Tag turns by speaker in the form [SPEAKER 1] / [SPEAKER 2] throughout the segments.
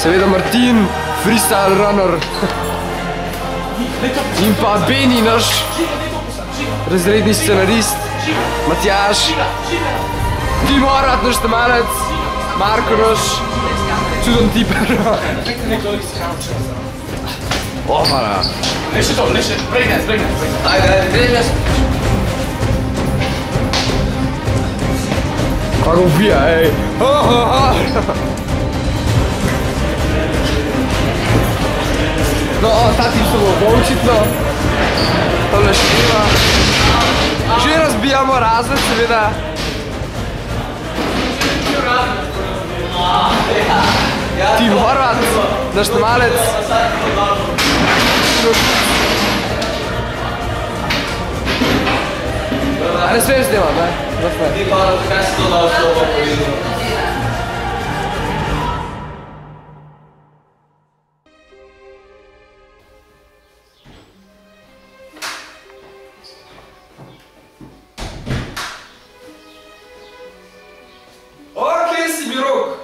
[SPEAKER 1] Seveda Martin, freestyle runner. In pa Beni, naš razredni scenarist, Matjaž, Tim Horvat, naš temalec, Marko, naš čuden tiper. Hvala.
[SPEAKER 2] Ne še to, ne še, breakdance.
[SPEAKER 1] Ajde, breakdance. Kako ubija, ej. No, ta tip se bo očitno. Tole štima. Že razbijamo razred, seveda. Tim Horvat, naš temalec. A ne smem snimat, ne?
[SPEAKER 2] Ti pa, kaj si to dal slovo povedal?
[SPEAKER 1] Okej, si mi rok.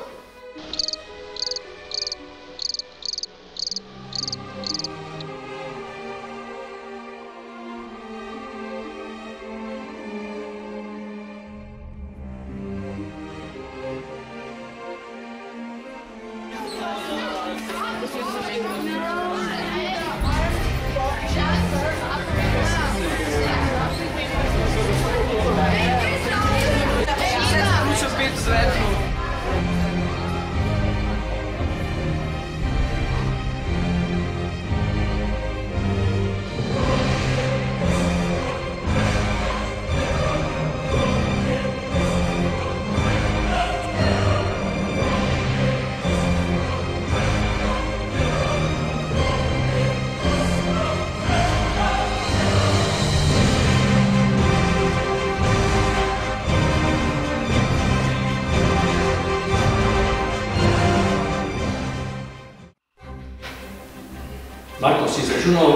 [SPEAKER 3] Marko, si izračunal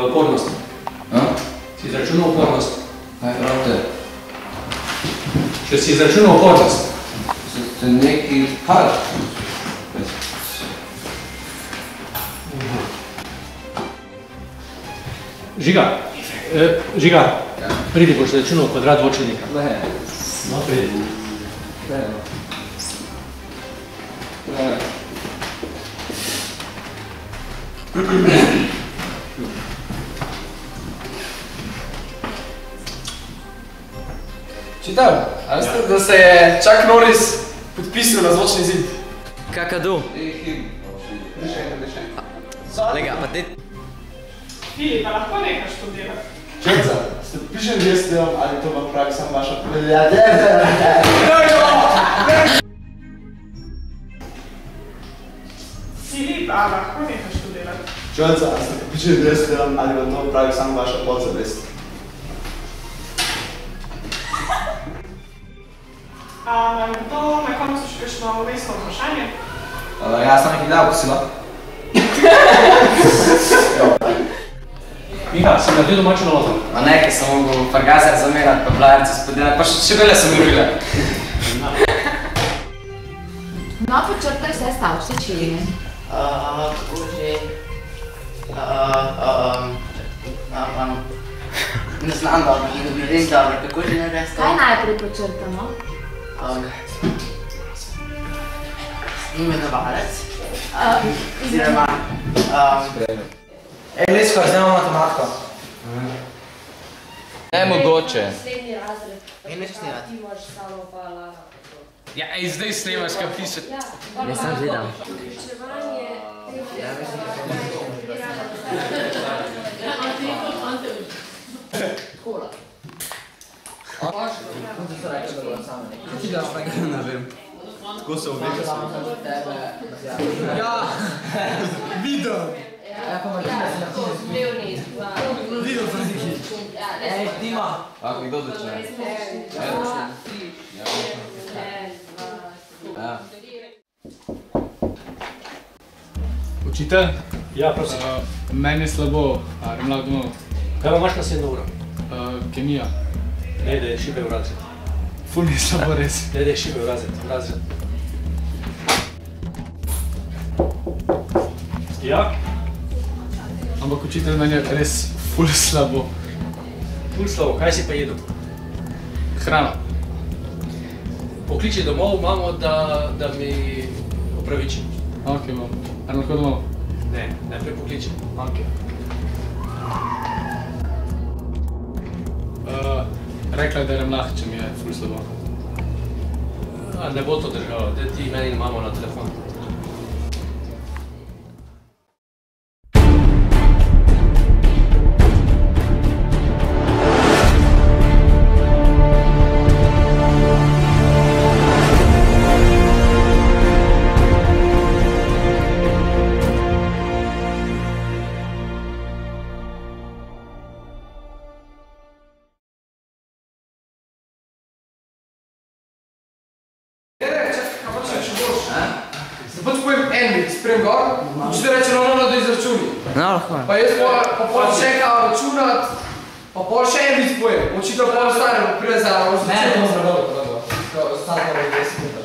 [SPEAKER 3] upornost? Si izračunal upornost?
[SPEAKER 1] Kaj pravite?
[SPEAKER 3] Če si izračunal upornost?
[SPEAKER 1] Ste neki par.
[SPEAKER 3] Žiga, pridi, boš izračunal kvadrat dvočlenika.
[SPEAKER 1] Ne.
[SPEAKER 3] No, pridi.
[SPEAKER 1] Ne. Ne. Čitam, a veste, da se je Chuck Norris podpisal na zvočni zid?
[SPEAKER 4] Kakadu? Lega, pa te...
[SPEAKER 5] Filip, pa lahko nekaš to delati?
[SPEAKER 6] Čenca, ste pišem vestijo, ali to v praksi sam vaša
[SPEAKER 5] Filip, a lahko nekaš to delati?
[SPEAKER 6] Čenca, ste pišem vestijo, ali v to v praksi sam vaša podzavest?
[SPEAKER 5] A to na koncu še kakšno vmesno vprašanje?
[SPEAKER 1] Ja sam nekaj dal kosilo.
[SPEAKER 3] Miha, sem naredil domačo nalogo.
[SPEAKER 4] Ma ne, ker sem mogel fargazer zamerati, pa blajarci spodinati, pa še bele sem urila.
[SPEAKER 7] No, počrtaj vse stavčne čiline.
[SPEAKER 4] Tako že... Ne znam dobro, ne vem dobro, kako že ne res to?
[SPEAKER 7] Kaj najprej počrtamo?
[SPEAKER 4] Imenovalec. Oziroma... Lesko, zdaj imamo matematiko.
[SPEAKER 1] Nemogoče.
[SPEAKER 7] Naslednji razred.
[SPEAKER 4] Neč snemati.
[SPEAKER 7] Ti moraš samo pa lana.
[SPEAKER 1] Ja, ej, zdaj snemaš, kaj piše.
[SPEAKER 4] Jaz sem gledal.
[SPEAKER 7] Vključevanje... Kola.
[SPEAKER 1] Ne vem.
[SPEAKER 6] Tako se obveka
[SPEAKER 1] Ja, videl.
[SPEAKER 7] Ja, pa Martina se lahko zmevni.
[SPEAKER 1] Videl sem nekaj.
[SPEAKER 7] Ej,
[SPEAKER 4] Dima.
[SPEAKER 1] A, kdo začne? Ja.
[SPEAKER 8] Učitelj?
[SPEAKER 3] Ja, prosim.
[SPEAKER 8] Meni je slabo, a grem lahko domov.
[SPEAKER 3] Kaj pa imaš na 7 uro?
[SPEAKER 8] Kemija.
[SPEAKER 3] Ne, da je šipe v razred.
[SPEAKER 8] Ful mi je slabo res.
[SPEAKER 3] Ne, da je šipe v razred. Ja?
[SPEAKER 8] Ampak učitelj meni je res ful slabo.
[SPEAKER 3] Ful slabo, kaj si pa jedel?
[SPEAKER 8] Hrana.
[SPEAKER 3] Pokliči domov mamo, da mi opraviči.
[SPEAKER 8] Ok, bom. Ali lahko domov?
[SPEAKER 3] Ne, najprej pokliči.
[SPEAKER 8] Ok. Rekla je, da je remlah, če mi je ful slabo.
[SPEAKER 3] Ne bo to držalo, da ti meni in mamo na telefon.
[SPEAKER 1] Pač pojem en vic, sprem gor, učitelj reče no, da izračuni.
[SPEAKER 4] No, lahko.
[SPEAKER 1] Pa jaz pa pol čekam računat, pa pol še en vic pojem. Učitelj pol ostane, pride za...
[SPEAKER 4] Ne, to
[SPEAKER 1] zelo dobro. Ostane, da je 10.